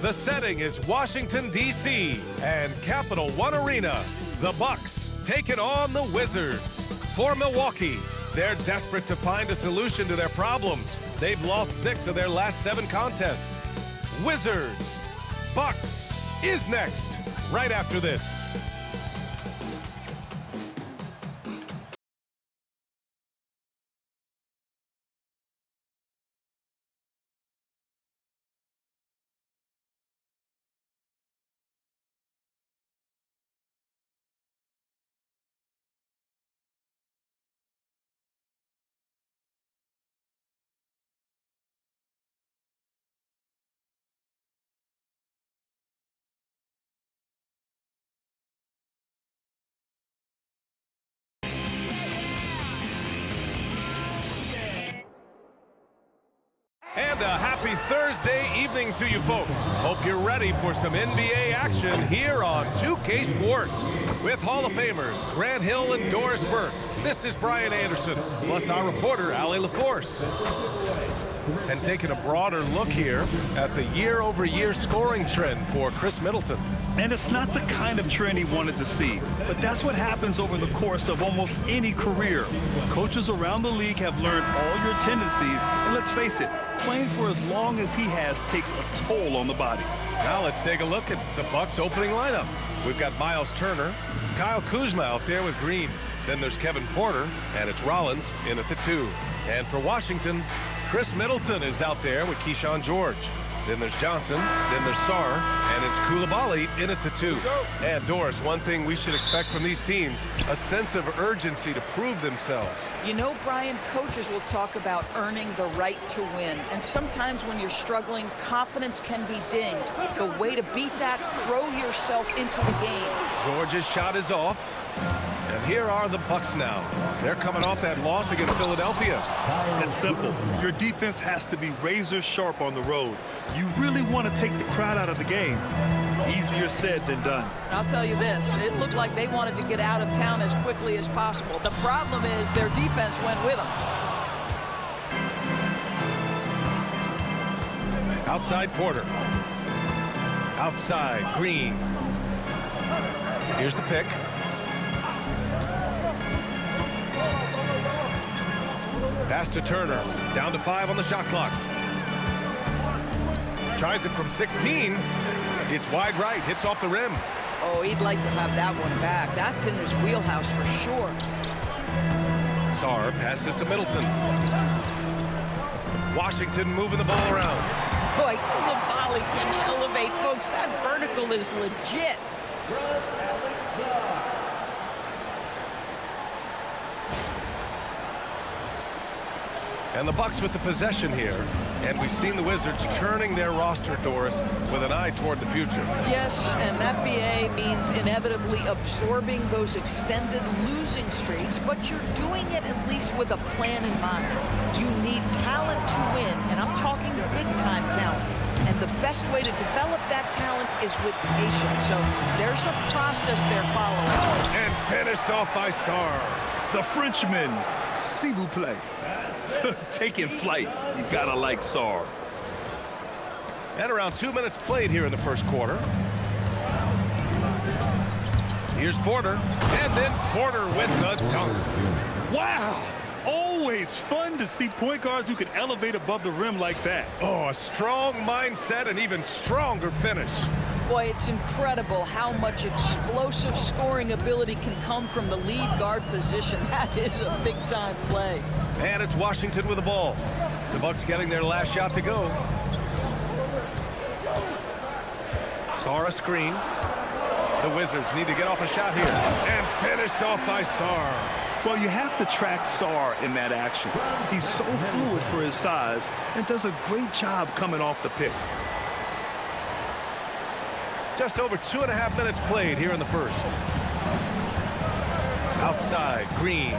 The setting is Washington, D.C. and Capital One Arena. The Bucks taking on the Wizards. For Milwaukee, they're desperate to find a solution to their problems. They've lost 6 of their last 7 contests. Wizards. Bucks is next, right after this. And a happy Thursday evening to you folks. Hope you're ready for some NBA action here on 2K Sports. With Hall of Famers Grant Hill and Doris Burke, this is Brian Anderson, plus our reporter, Allie LaForce. And taking a broader look here at the year-over-year scoring trend for Chris Middleton. And it's not the kind of trend he wanted to see, but that's what happens over the course of almost any career. Coaches around the league have learned all your tendencies, and let's face it, playing for as long as he has takes a toll on the body. Now let's take a look at the Bucks opening lineup. We've got Miles Turner, Kyle Kuzma out there with Green. Then there's Kevin Porter, and it's Rollins in at the 2. And for Washington, Chris Middleton is out there with Keyshawn George. Then there's Johnson, then there's Sarr, and it's Koulibaly in at the 2. And Doris, one thing we should expect from these teams, a sense of urgency to prove themselves. You know, Brian, coaches will talk about earning the right to win. And sometimes when you're struggling, confidence can be dinged. The way to beat that, throw yourself into the game. George's shot is off. And here are the Bucks now. They're coming off that loss against Philadelphia. It's simple. Your defense has to be razor sharp on the road. You really want to take the crowd out of the game. Easier said than done. I'll tell you this, it looked like they wanted to get out of town as quickly as possible. The problem is their defense went with them. Outside Porter. Outside Green. Here's the pick. Pass to Turner. Down to 5 on the shot clock. Tries it from 16. It's wide right. Hits off the rim. Oh, he'd like to have that one back. That's in his wheelhouse for sure. Sarr passes to Middleton. Washington moving the ball around. Boy, Koulibaly can elevate, folks. That vertical is legit. And the Bucks with the possession here. And we've seen the Wizards churning their roster, Doris, with an eye toward the future. Yes, and that BA means inevitably absorbing those extended losing streaks, but you're doing it at least with a plan in mind. You need talent to win, and I'm talking big-time talent. And the best way to develop that talent is with patience. So there's a process they're following. And finished off by Sarr. The Frenchman, s'il vous plaît. Taking flight. You gotta like Sarr. And around 2 minutes played here in the first quarter. Here's Porter. And then Porter with the dunk. Wow! Always fun to see point guards who can elevate above the rim like that. Oh, a strong mindset and even stronger finish. Boy, it's incredible how much explosive scoring ability can come from the lead guard position. That is a big-time play. And it's Washington with the ball. The Bucks getting their last shot to go. Sarr a screen. The Wizards need to get off a shot here. And finished off by Sarr. Well, you have to track Sarr in that action. He's so fluid for his size and does a great job coming off the pick. Just over 2.5 minutes played here in the first. Outside, Green.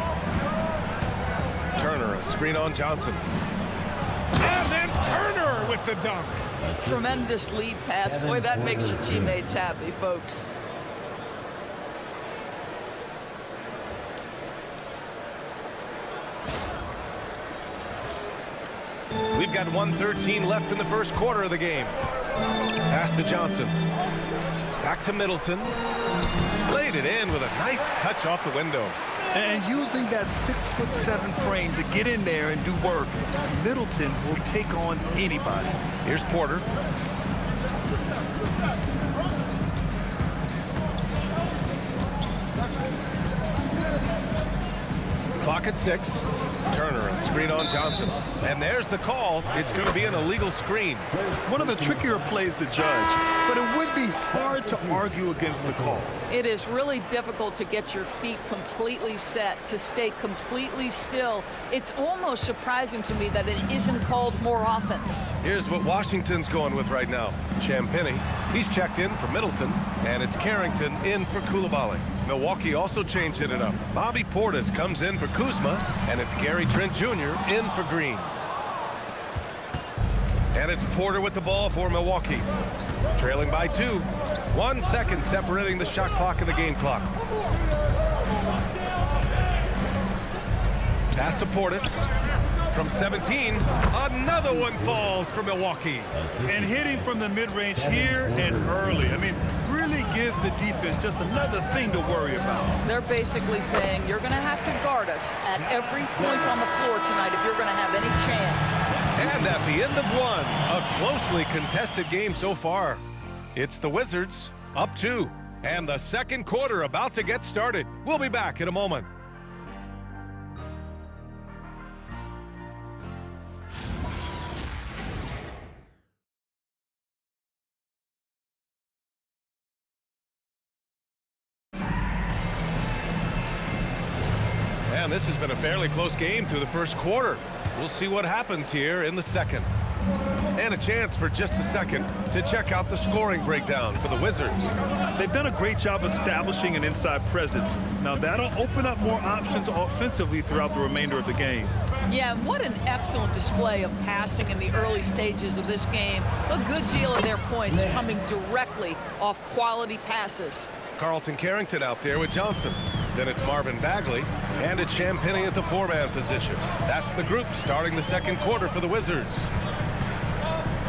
Turner, a screen on Johnson. And then Turner with the dunk. Tremendous lead pass. Boy, that makes your teammates happy, folks. We've got 1:13 left in the first quarter of the game. Pass to Johnson. Back to Middleton. Laid it in with a nice touch off the window. And using that 6'7" frame to get in there and do work, Middleton will take on anybody. Here's Porter. Clock at 6. Turner, a screen on Johnson. And there's the call. It's going to be an illegal screen. One of the trickier plays to judge, but it would be hard to argue against the call. It is really difficult to get your feet completely set, to stay completely still. It's almost surprising to me that it isn't called more often. Here's what Washington's going with right now. Champagnie, he's checked in for Middleton, and it's Carrington in for Coulibaly. Milwaukee also changing it up. Bobby Portis comes in for Kuzma, and it's Gary Trent Jr. in for Green. And it's Porter with the ball for Milwaukee. Trailing by 2. 1 second separating the shot clock and the game clock. Pass to Portis. From 17, another one falls for Milwaukee. And hitting from the mid-range here and early. I mean, really give the defense just another thing to worry about. They're basically saying you're going to have to guard us at every point on the floor tonight if you're going to have any chance. And at the end of one, a closely contested game so far. It's the Wizards up 2, and the second quarter about to get started. We'll be back in a moment. And this has been a fairly close game through the first quarter. We'll see what happens here in the second. And a chance for just a second to check out the scoring breakdown for the Wizards. They've done a great job establishing an inside presence. Now that'll open up more options offensively throughout the remainder of the game. Yeah, and what an excellent display of passing in the early stages of this game. A good deal of their points coming directly off quality passes. Carlton Carrington out there with Johnson. Then it's Marvin Bagley, and it's Champagnie at the 4-man position. That's the group starting the second quarter for the Wizards.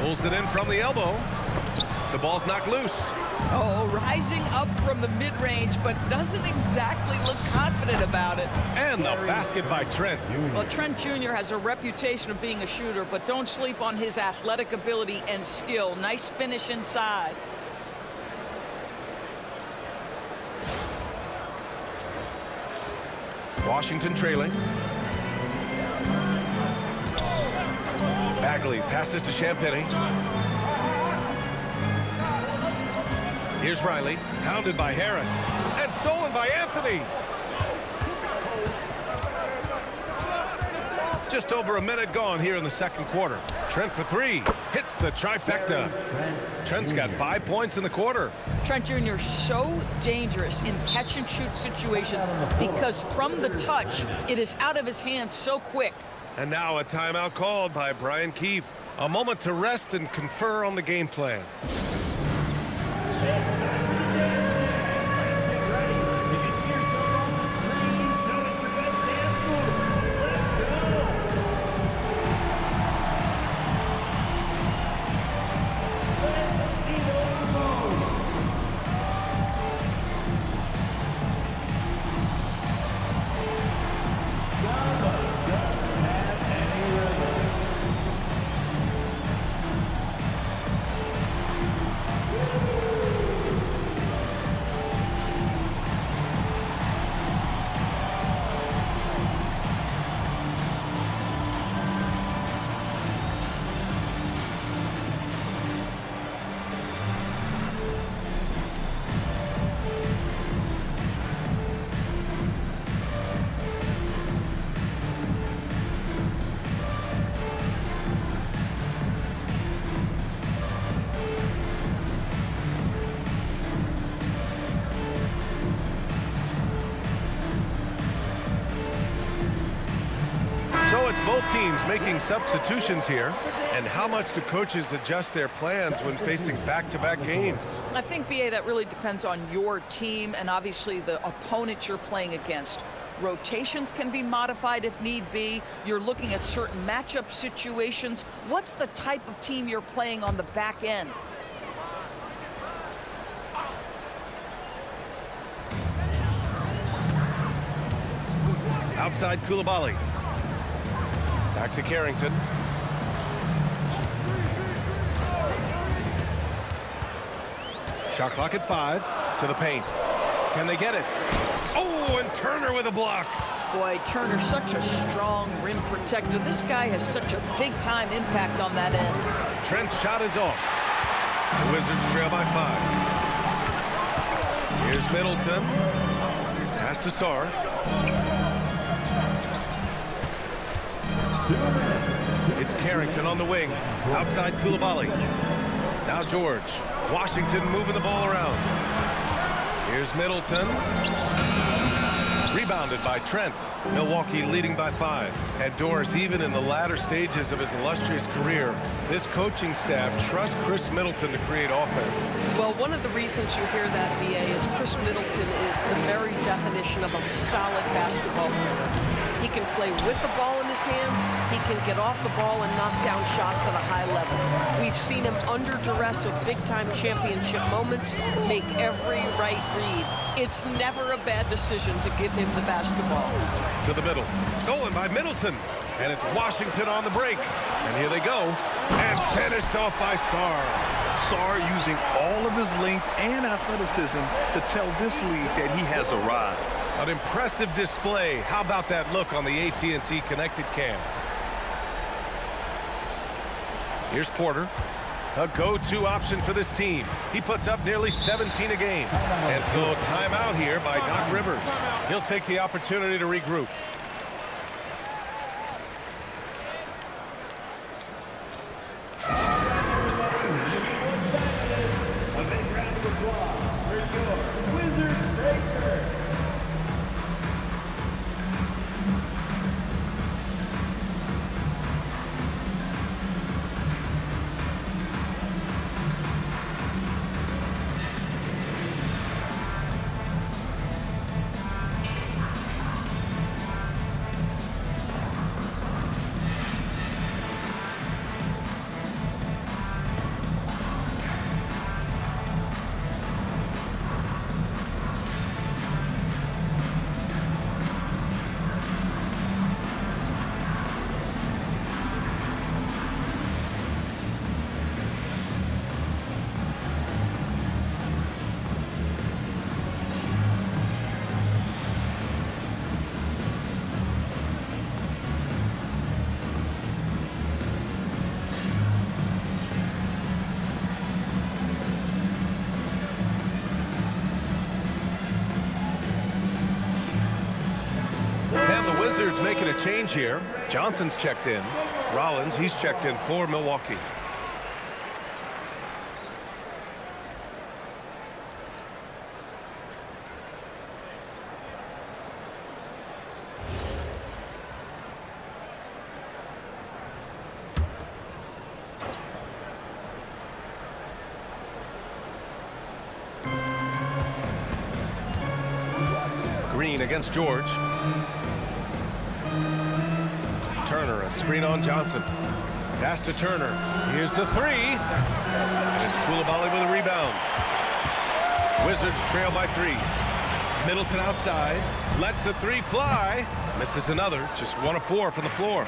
Pulls it in from the elbow. The ball's knocked loose. Oh, rising up from the mid-range, but doesn't exactly look confident about it. And the basket by Trent. Well, Trent Jr. has a reputation of being a shooter, but don't sleep on his athletic ability and skill. Nice finish inside. Washington trailing. Bagley passes to Champagnie. Here's Riley, hounded by Harris, and stolen by Anthony. Just over a minute gone here in the second quarter. Trent for 3, hits the trifecta. Trent's got 5 points in the quarter. Trent Jr. so dangerous in catch-and-shoot situations because from the touch, it is out of his hands so quick. And now a timeout called by Brian Keefe. A moment to rest and confer on the game plan. So it's both teams making substitutions here. And how much do coaches adjust their plans when facing back-to-back games? I think, B.A., that really depends on your team and obviously the opponent you're playing against. Rotations can be modified if need be. You're looking at certain matchup situations. What's the type of team you're playing on the back end? Outside Koulibaly. Back to Carrington. Shot clock at 5. To the paint. Can they get it? Oh, and Turner with a block. Boy, Turner's such a strong rim protector. This guy has such a big-time impact on that end. Trent's shot is off. The Wizards trail by 5. Here's Middleton. Pass to Sarr. It's Carrington on the wing. Outside Koulibaly. Now George. Washington moving the ball around. Here's Middleton. Rebounded by Trent. Milwaukee leading by 5. And Doris, even in the latter stages of his illustrious career, this coaching staff trusts Chris Middleton to create offense. Well, one of the reasons you hear that, BA, is Chris Middleton is the very definition of a solid basketball player. He can play with the ball in his hands. He can get off the ball and knock down shots at a high level. We've seen him under duress of big-time championship moments make every right read. It's never a bad decision to give him the basketball. To the middle. Stolen by Middleton. And it's Washington on the break. And here they go. And finished off by Sarr. Sarr using all of his length and athleticism to tell this league that he has arrived. An impressive display. How about that look on the AT&T connected cam? Here's Porter. A go-to option for this team. He puts up nearly 17 a game. And so a timeout here by Doc Rivers. He'll take the opportunity to regroup. Making a change here. Johnson's checked in. Rollins, he's checked in for Milwaukee. Green against George. Turner, a screen on Johnson. Pass to Turner. Here's the 3. And it's Koulibaly with a rebound. Wizards trail by 3. Middleton outside. Lets the 3 fly. Misses another. Just 1 of 4 from the floor.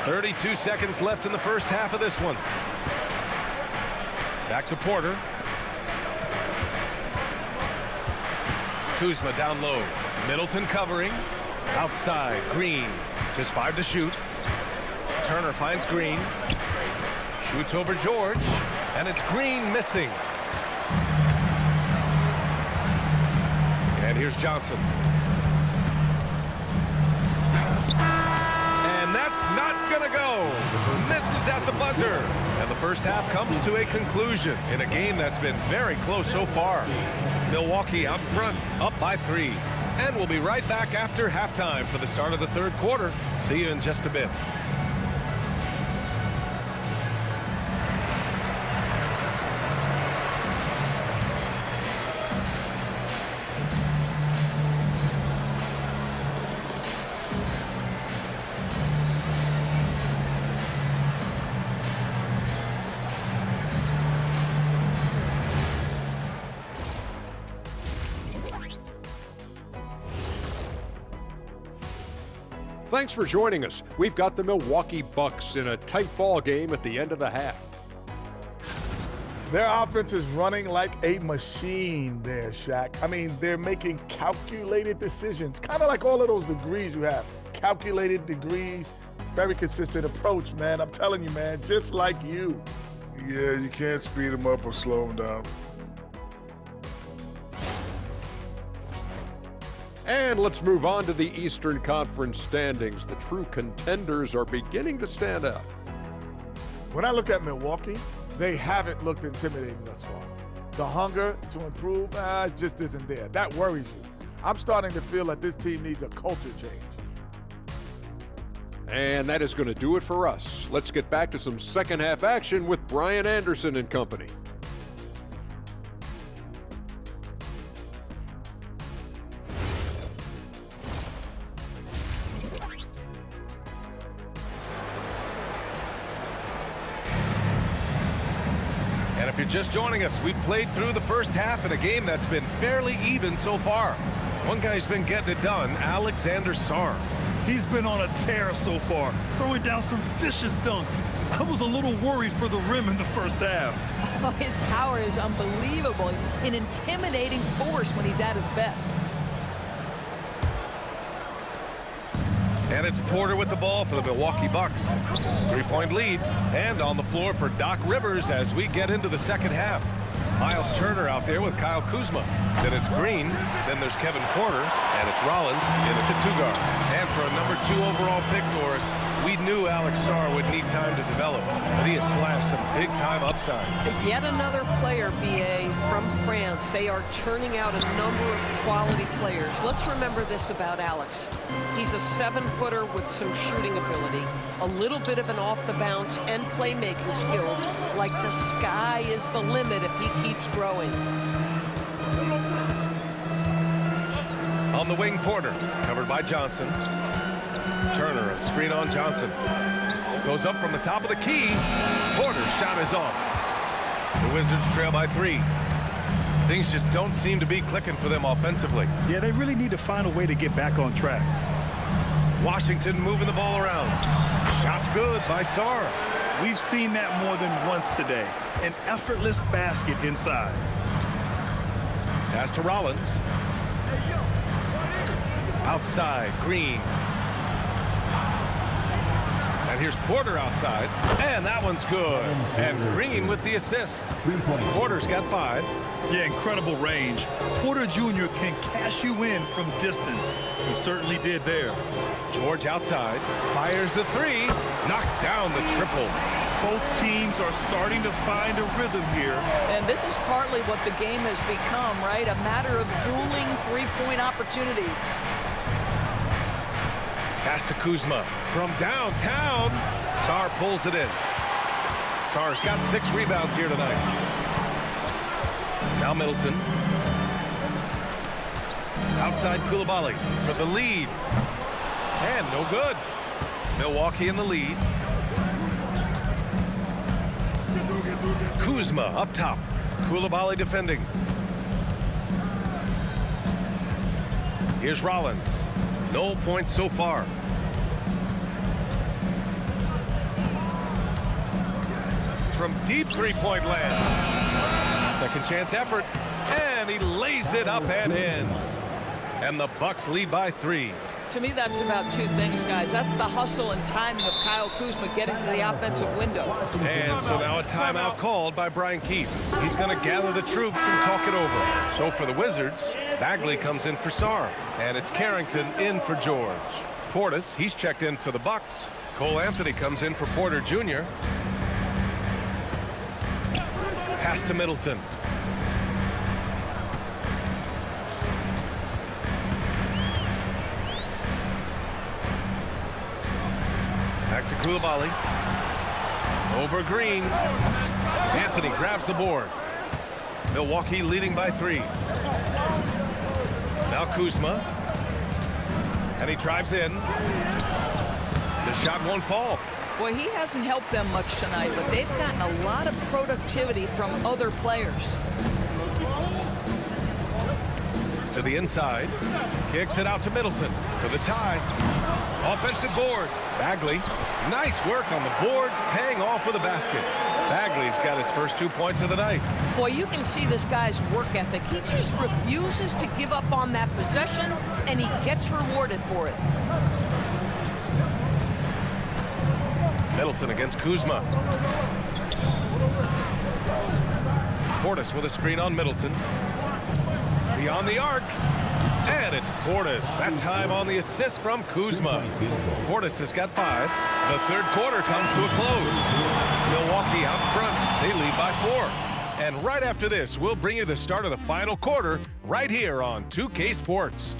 32 seconds left in the first half of this one. Back to Porter. Kuzma down low. Middleton covering. Outside. Green. Just 5 to shoot. Turner finds Green. Shoots over George. And it's Green missing. And here's Johnson. And that's not going to go. Misses at the buzzer. And the first half comes to a conclusion in a game that's been very close so far. Milwaukee out front, up by 3. And we'll be right back after halftime for the start of the third quarter. See you in just a bit. Thanks for joining us. We've got the Milwaukee Bucks in a tight ball game at the end of the half. Their offense is running like a machine there, Shaq. I mean, they're making calculated decisions, kind of like all of those degrees you have. Calculated degrees, very consistent approach, man. I'm telling you, man, just like you. Yeah, you can't speed them up or slow them down. And let's move on to the Eastern Conference standings. The true contenders are beginning to stand out. When I look at Milwaukee, they haven't looked intimidating thus far. The hunger to improve just isn't there. That worries you. I'm starting to feel that this team needs a culture change. And that is going to do it for us. Let's get back to some second half action with Brian Anderson and company. And if you're just joining us, we've played through the first half in a game that's been fairly even so far. One guy's been getting it done, Alexander Sarr. He's been on a tear so far, throwing down some vicious dunks. I was a little worried for the rim in the first half. Oh, his power is unbelievable. An intimidating force when he's at his best. And it's Porter with the ball for the Milwaukee Bucks. 3-point lead, and on the floor for Doc Rivers as we get into the second half. Miles Turner out there with Kyle Kuzma. Then it's Green, then there's Kevin Porter, and it's Rollins in at the 2-guard. And for a number 2 overall pick, Norris, we knew Alex Sarr would need time to develop, but he has flashed some big-time upside. Yet another player, B.A., from France. They are churning out a number of quality players. Let's remember this about Alex. He's a 7-footer with some shooting ability, a little bit of an off-the-bounce and playmaking skills, like the sky is the limit if he keeps growing. On the wing, Porter, covered by Johnson. Turner, a screen on Johnson. Goes up from the top of the key. Porter's shot is off. The Wizards trail by 3. Things just don't seem to be clicking for them offensively. Yeah, they really need to find a way to get back on track. Washington moving the ball around. Shot's good by Sarr. We've seen that more than once today. An effortless basket inside. Pass to Rollins. Outside, Green. And here's Porter outside. And that one's good. And Green with the assist. Porter's got 5. Yeah, incredible range. Porter Jr. can cash you in from distance. He certainly did there. George outside. Fires the 3. Knocks down the triple. Both teams are starting to find a rhythm here. And this is partly what the game has become, right? A matter of dueling 3-point opportunities. Pass to Kuzma from downtown. Sarr pulls it in. Sarr's got 6 rebounds here tonight. Now Middleton. Outside Coulibaly for the lead. And no good. Milwaukee in the lead. Kuzma up top. Coulibaly defending. Here's Rollins. No points so far. From deep 3-point land. Second chance effort. And he lays it up and in. And the Bucks lead by 3. To me, that's about 2 things, guys. That's the hustle and timing of Kyle Kuzma getting to the offensive window. And so now a timeout called by Brian Keefe. He's going to gather the troops and talk it over. So for the Wizards, Bagley comes in for Sarr. And it's Carrington in for George. Portis, he's checked in for the Bucks. Cole Anthony comes in for Porter Jr. Pass to Middleton. Back to Coulibaly. Over Green. Anthony grabs the board. Milwaukee leading by 3. Now Kuzma. And he drives in. The shot won't fall. Boy, he hasn't helped them much tonight, but they've gotten a lot of productivity from other players. to the inside. Kicks it out to Middleton for the tie. Offensive board. Bagley. Nice work on the boards, paying off with a basket. Bagley's got his first 2 points of the night. Boy, you can see this guy's work ethic. He just refuses to give up on that possession, and he gets rewarded for it. Middleton against Kuzma. Portis with a screen on Middleton. Beyond the arc. And it's Portis. That time on the assist from Kuzma. Portis has got 5. The third quarter comes to a close. Milwaukee out in front. They lead by 4. And right after this, we'll bring you the start of the final quarter right here on 2K Sports.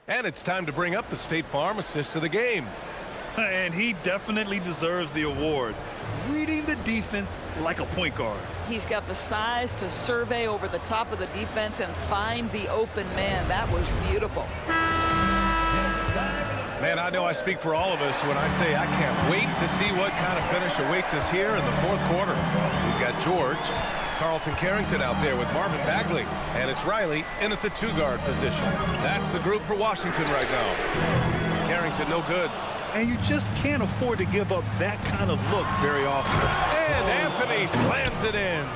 And it's time to bring up the State Farm assist of the game. And he definitely deserves the award. Reading the defense like a point guard. He's got the size to survey over the top of the defense and find the open man. That was beautiful. Man, I know I speak for all of us when I say I can't wait to see what kind of finish awaits us here in the fourth quarter. We've got George, Carlton Carrington out there with Marvin Bagley, and it's Riley in at the 2-guard position. That's the group for Washington right now. Carrington no good. And you just can't afford to give up that kind of look very often. And Anthony slams it in.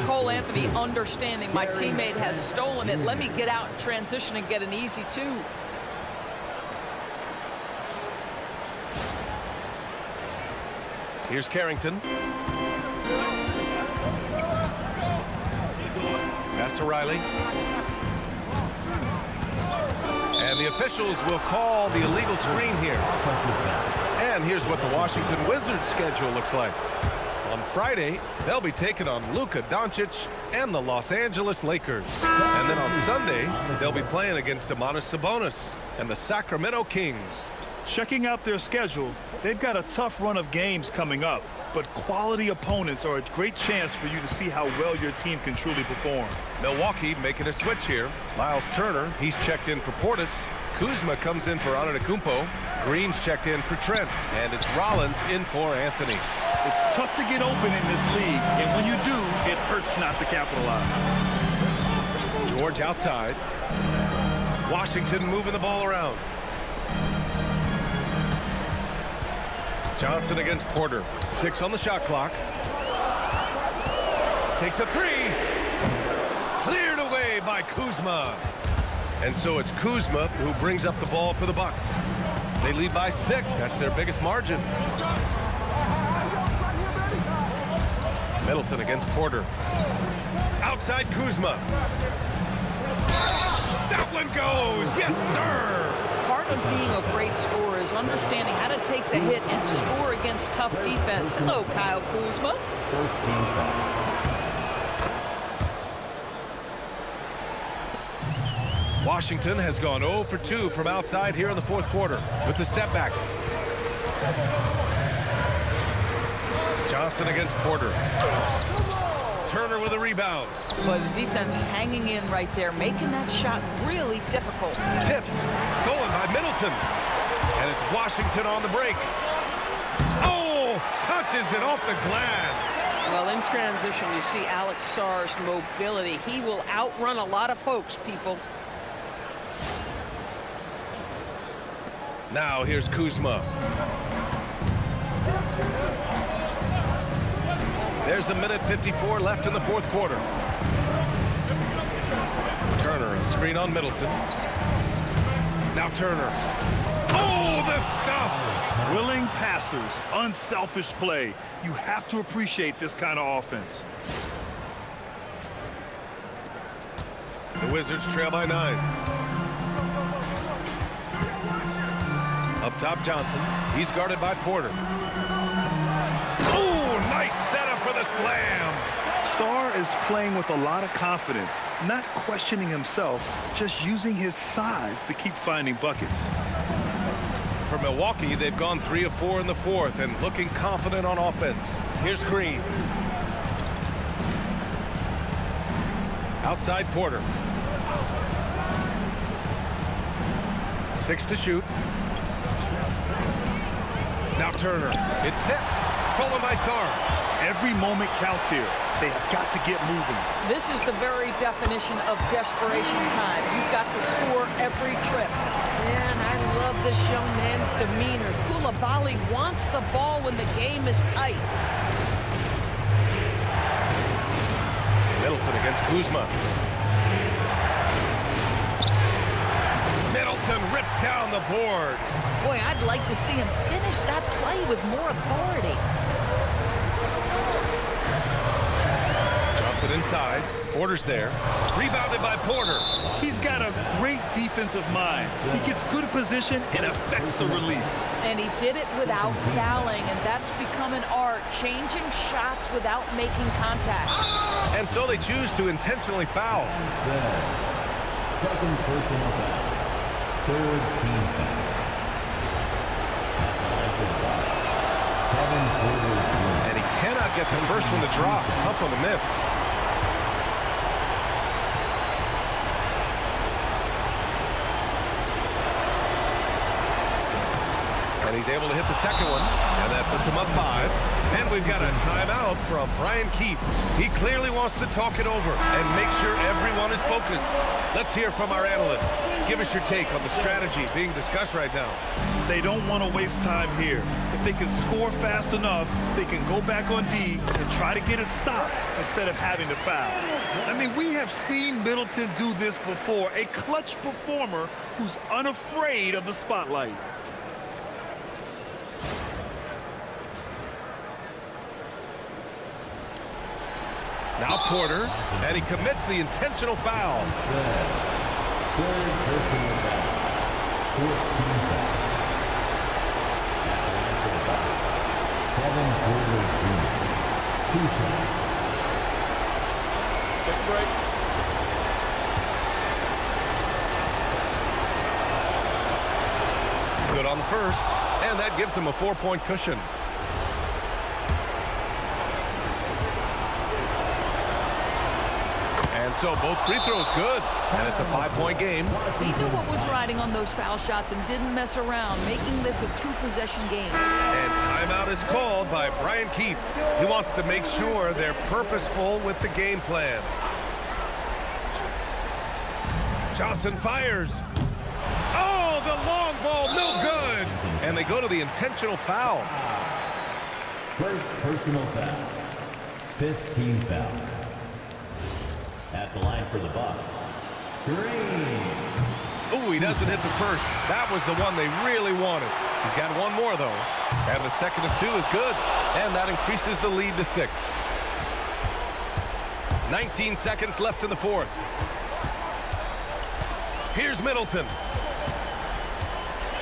Cole Anthony understanding my teammate has stolen it. Let me get out in transition and get an easy 2. Here's Carrington. Pass to Riley. And the officials will call the illegal screen here. And here's what the Washington Wizards schedule looks like. On Friday, they'll be taking on Luka Doncic and the Los Angeles Lakers. And then on Sunday, they'll be playing against Domantas Sabonis and the Sacramento Kings. Checking out their schedule, they've got a tough run of games coming up, but quality opponents are a great chance for you to see how well your team can truly perform. Milwaukee making a switch here. Miles Turner, he's checked in for Portis. Kuzma comes in for Antetokounmpo. Green's checked in for Trent. And it's Rollins in for Anthony. It's tough to get open in this league, and when you do, it hurts not to capitalize. George outside. Washington moving the ball around. Johnson against Porter. 6 on the shot clock. Takes a 3. Cleared away by Kuzma. And so it's Kuzma who brings up the ball for the Bucks. They lead by 6. That's their biggest margin. Middleton against Porter. Outside Kuzma. That one goes. Yes, sir. Part of being a great scorer is understanding how to take the hit and score against tough defense. Hello, Kyle Kuzma. First team foul. Washington has gone 0 for 2 from outside here in the fourth quarter with the step back. Johnson against Porter. Turner with a rebound. Well, the defense hanging in right there, making that shot really difficult. Tipped. Stolen by Middleton. And it's Washington on the break. Oh, touches it off the glass. Well, in transition, you see Alex Sarr's mobility. He will outrun a lot of folks, people. Now here's Kuzma. There's 1:54 left in the fourth quarter. Turner, a screen on Middleton. Now Turner. Oh, the stuff! Willing passers, unselfish play. You have to appreciate this kind of offense. The Wizards trail by 9. Up top, Johnson. He's guarded by Porter. Oh, nice setup for the slam. Sarr is playing with a lot of confidence, not questioning himself, just using his size to keep finding buckets. For Milwaukee, they've gone 3 of 4 in the fourth and looking confident on offense. Here's Green. Outside Porter. 6 to shoot. Now Turner. It's tipped. Stolen by Sarr. Every moment counts here. They have got to get moving. This is the very definition of desperation time. You've got to score every trip. Man, I love this young man's demeanor. Koulibaly wants the ball when the game is tight. Middleton against Kuzma. Middleton rips down the board. Boy, I'd like to see him finish that play with more authority. Johnson inside. Porter's there. Rebounded by Porter. He's got a great defensive mind. He gets good position and affects the release. And he did it without fouling, and that's become an art, changing shots without making contact. And so they choose to intentionally foul. Second personal foul. Third team foul. And he cannot get the first one to drop. Tough one to miss. And he's able to hit the second one, and that puts him up 5. And we've got a timeout from Brian Keefe. He clearly wants to talk it over and make sure everyone is focused. Let's hear from our analyst. Give us your take on the strategy being discussed right now. They don't want to waste time here. If they can score fast enough, they can go back on D and try to get a stop instead of having to foul. I mean, we have seen Middleton do this before, a clutch performer who's unafraid of the spotlight. Now Porter, and he commits the intentional foul. Third personal foul. Fourth team foul. At the line for the Bucks, Kevin Porter Jr. 2 shots. Take a break. Good on the first, and that gives him a 4-point cushion. And so both free throws good, and it's a 5-point game. He knew what was riding on those foul shots and didn't mess around, making this a 2-possession game. And timeout is called by Brian Keefe. He wants to make sure they're purposeful with the game plan. Johnson fires. Oh, the long ball, no good. And they go to the intentional foul. First personal foul. Fifth team foul. At the line for the Bucks, Green. Ooh, he doesn't hit the first. That was the one they really wanted. He's got one more, though. And the second of 2 is good. And that increases the lead to 6. 19 seconds left in the fourth. Here's Middleton.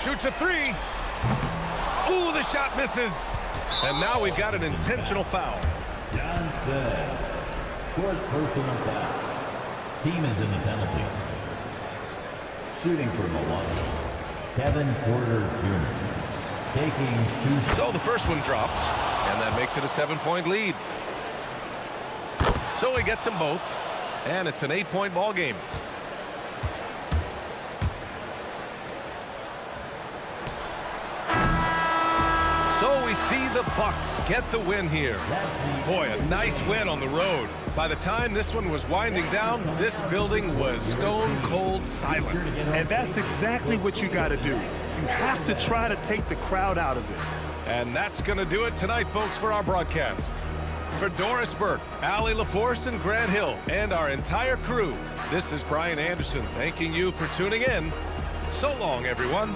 Shoots a 3. Ooh, the shot misses. And now we've got an intentional foul. Johnson. Fourth personal foul. Team is in the penalty. Shooting for Milwaukee, Kevin Porter Jr. Taking 2 shots. So the first one drops, and that makes it a 7-point lead. So he gets them both, and it's an 8-point ball game. So we see the Bucks get the win here. Boy, a nice win on the road. By the time this one was winding down, this building was stone cold silent. And that's exactly what you got to do. You have to try to take the crowd out of it. And that's going to do it tonight, folks, for our broadcast. For Doris Burke, Allie LaForce, and Grant Hill, and our entire crew, this is Brian Anderson thanking you for tuning in. So long, everyone.